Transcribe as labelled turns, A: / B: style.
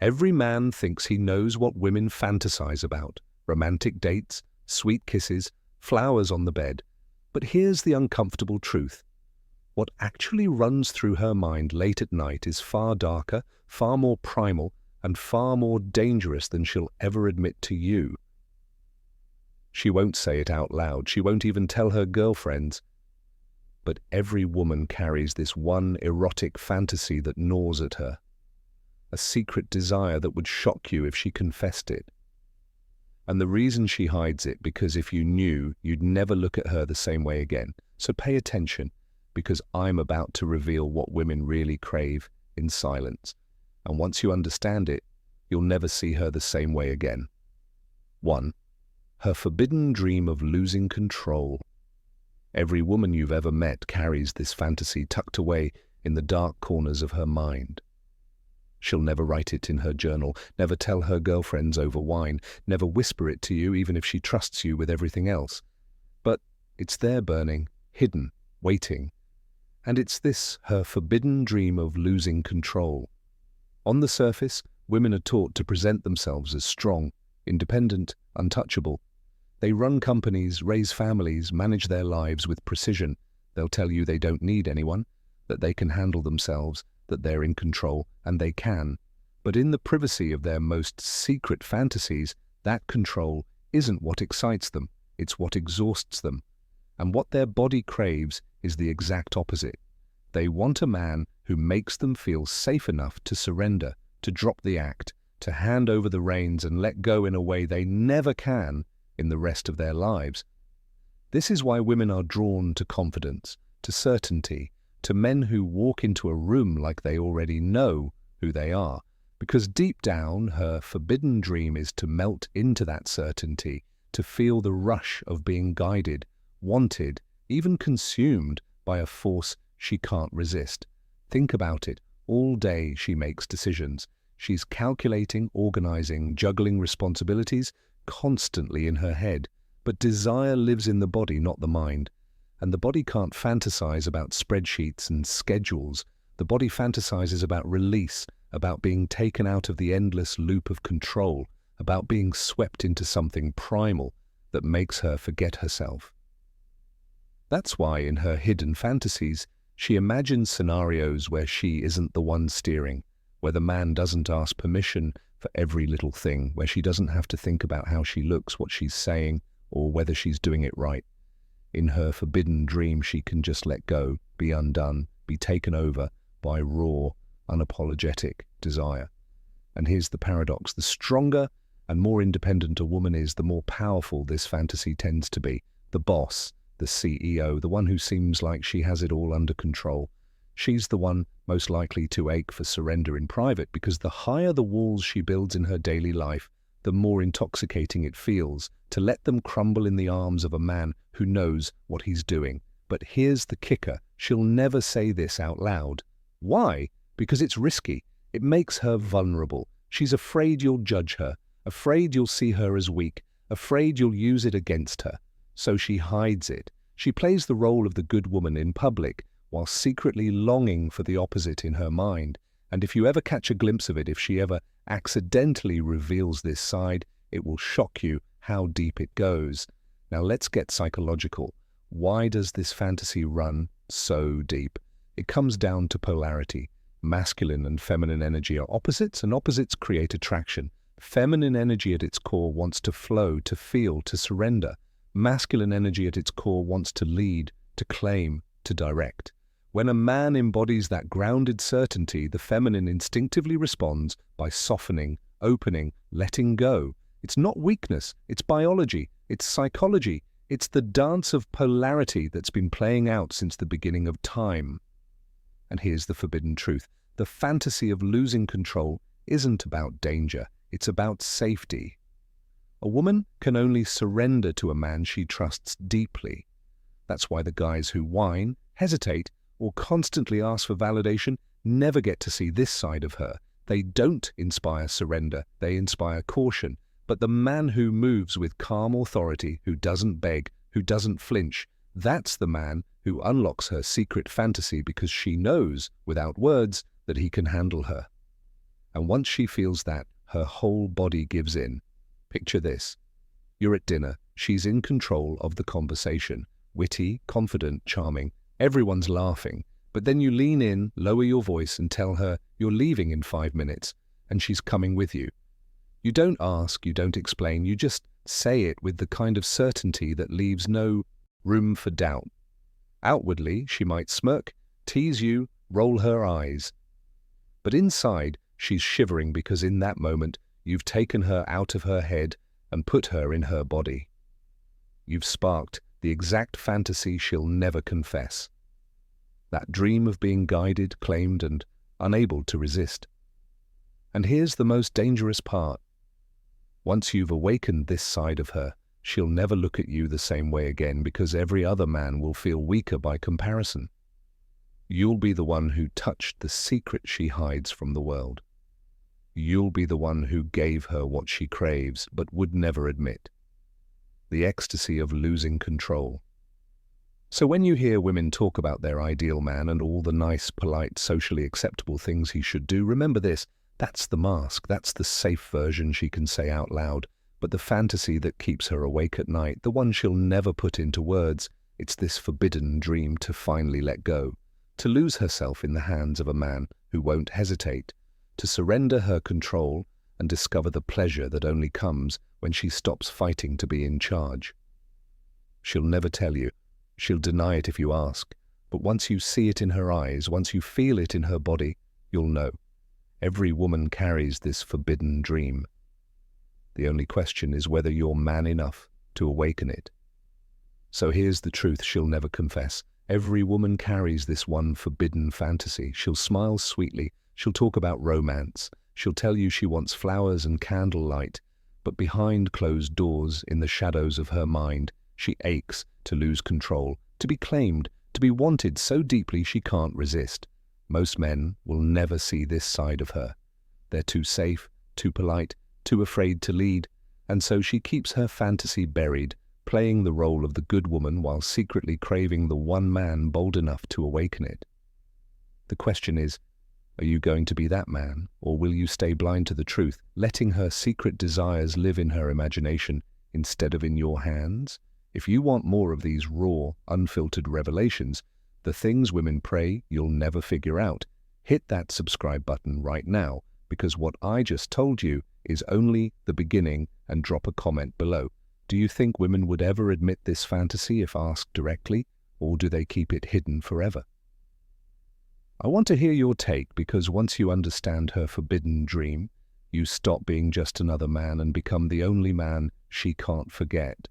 A: Every man thinks he knows what women fantasize about: romantic dates, sweet kisses, flowers on the bed. But here's the uncomfortable truth. What actually runs through her mind late at night is far darker, far more primal, and far more dangerous than she'll ever admit to you. She won't say it out loud. She won't even tell her girlfriends. But every woman carries this one erotic fantasy that gnaws at her. A secret desire that would shock you if she confessed it. And the reason she hides it, because if you knew, you'd never look at her the same way again. So pay attention, because I'm about to reveal what women really crave in silence. And once you understand it, you'll never see her the same way again. 1. Her forbidden dream of losing control. Every woman you've ever met carries this fantasy tucked away in the dark corners of her mind. She'll never write it in her journal, never tell her girlfriends over wine, never whisper it to you even if she trusts you with everything else. But it's there burning, hidden, waiting. And it's this, her forbidden dream of losing control. On the surface, women are taught to present themselves as strong, independent, untouchable. They run companies, raise families, manage their lives with precision. They'll tell you they don't need anyone, that they can handle themselves, that they're in control, and they can. But in the privacy of their most secret fantasies, that control isn't what excites them, it's what exhausts them. And what their body craves is the exact opposite. They want a man who makes them feel safe enough to surrender, to drop the act, to hand over the reins and let go in a way they never can in the rest of their lives. This is why women are drawn to confidence, to certainty, to men who walk into a room like they already know who they are, because deep down her forbidden dream is to melt into that certainty, to feel the rush of being guided, wanted, even consumed by a force she can't resist. Think about it. All day she makes decisions. She's calculating, organizing, juggling responsibilities, constantly in her head. But desire lives in the body, not the mind. And the body can't fantasize about spreadsheets and schedules. The body fantasizes about release, about being taken out of the endless loop of control, about being swept into something primal that makes her forget herself. That's why in her hidden fantasies, she imagines scenarios where she isn't the one steering, where the man doesn't ask permission for every little thing, where she doesn't have to think about how she looks, what she's saying, or whether she's doing it right. In her forbidden dream, she can just let go, be undone, be taken over by raw, unapologetic desire. And here's the paradox. The stronger and more independent a woman is, the more powerful this fantasy tends to be. The boss, the CEO, the one who seems like she has it all under control. She's the one most likely to ache for surrender in private, because the higher the walls she builds in her daily life, the more intoxicating it feels to let them crumble in the arms of a man who knows what he's doing. But here's the kicker. She'll never say this out loud. Why? Because it's risky. It makes her vulnerable. She's afraid you'll judge her, afraid you'll see her as weak, afraid you'll use it against her. So she hides it. She plays the role of the good woman in public, while secretly longing for the opposite in her mind. And if you ever catch a glimpse of it, if she ever accidentally reveals this side, it will shock you how deep it goes. Now let's get psychological. Why does this fantasy run so deep? It comes down to polarity. Masculine and feminine energy are opposites, and opposites create attraction. Feminine energy at its core wants to flow, to feel, to surrender. Masculine energy at its core wants to lead, to claim, to direct. When a man embodies that grounded certainty, the feminine instinctively responds by softening, opening, letting go. It's not weakness, it's biology, it's psychology, it's the dance of polarity that's been playing out since the beginning of time. And here's the forbidden truth. The fantasy of losing control isn't about danger, it's about safety. A woman can only surrender to a man she trusts deeply. That's why the guys who whine, hesitate, or constantly ask for validation never get to see this side of her. They don't inspire surrender, they inspire caution. But the man who moves with calm authority, who doesn't beg, who doesn't flinch, that's the man who unlocks her secret fantasy, because she knows, without words, that he can handle her. And once she feels that, her whole body gives in. Picture this. You're at dinner. She's in control of the conversation. Witty, confident, charming. Everyone's laughing. But then you lean in, lower your voice, and tell her you're leaving in 5 minutes, and she's coming with you. You don't ask, you don't explain, you just say it with the kind of certainty that leaves no room for doubt. Outwardly, she might smirk, tease you, roll her eyes. But inside, she's shivering because in that moment, you've taken her out of her head and put her in her body. You've sparked the exact fantasy she'll never confess. That dream of being guided, claimed, and unable to resist. And here's the most dangerous part. Once you've awakened this side of her, she'll never look at you the same way again because every other man will feel weaker by comparison. You'll be the one who touched the secret she hides from the world. You'll be the one who gave her what she craves but would never admit. The ecstasy of losing control. So when you hear women talk about their ideal man and all the nice, polite, socially acceptable things he should do, remember this. That's the mask, that's the safe version she can say out loud, but the fantasy that keeps her awake at night, the one she'll never put into words, it's this forbidden dream to finally let go, to lose herself in the hands of a man who won't hesitate, to surrender her control and discover the pleasure that only comes when she stops fighting to be in charge. She'll never tell you, she'll deny it if you ask, but once you see it in her eyes, once you feel it in her body, you'll know. Every woman carries this forbidden dream. The only question is whether you're man enough to awaken it. So here's the truth she'll never confess. Every woman carries this one forbidden fantasy. She'll smile sweetly. She'll talk about romance. She'll tell you she wants flowers and candlelight. But behind closed doors, in the shadows of her mind, she aches to lose control, to be claimed, to be wanted so deeply she can't resist. Most men will never see this side of her. They're too safe, too polite, too afraid to lead, and so she keeps her fantasy buried, playing the role of the good woman while secretly craving the one man bold enough to awaken it. The question is, are you going to be that man, or will you stay blind to the truth, letting her secret desires live in her imagination instead of in your hands? If you want more of these raw, unfiltered revelations, the things women pray you'll never figure out, hit that subscribe button right now, because what I just told you is only the beginning, and drop a comment below. Do you think women would ever admit this fantasy if asked directly, or do they keep it hidden forever? I want to hear your take, because once you understand her forbidden dream, you stop being just another man and become the only man she can't forget.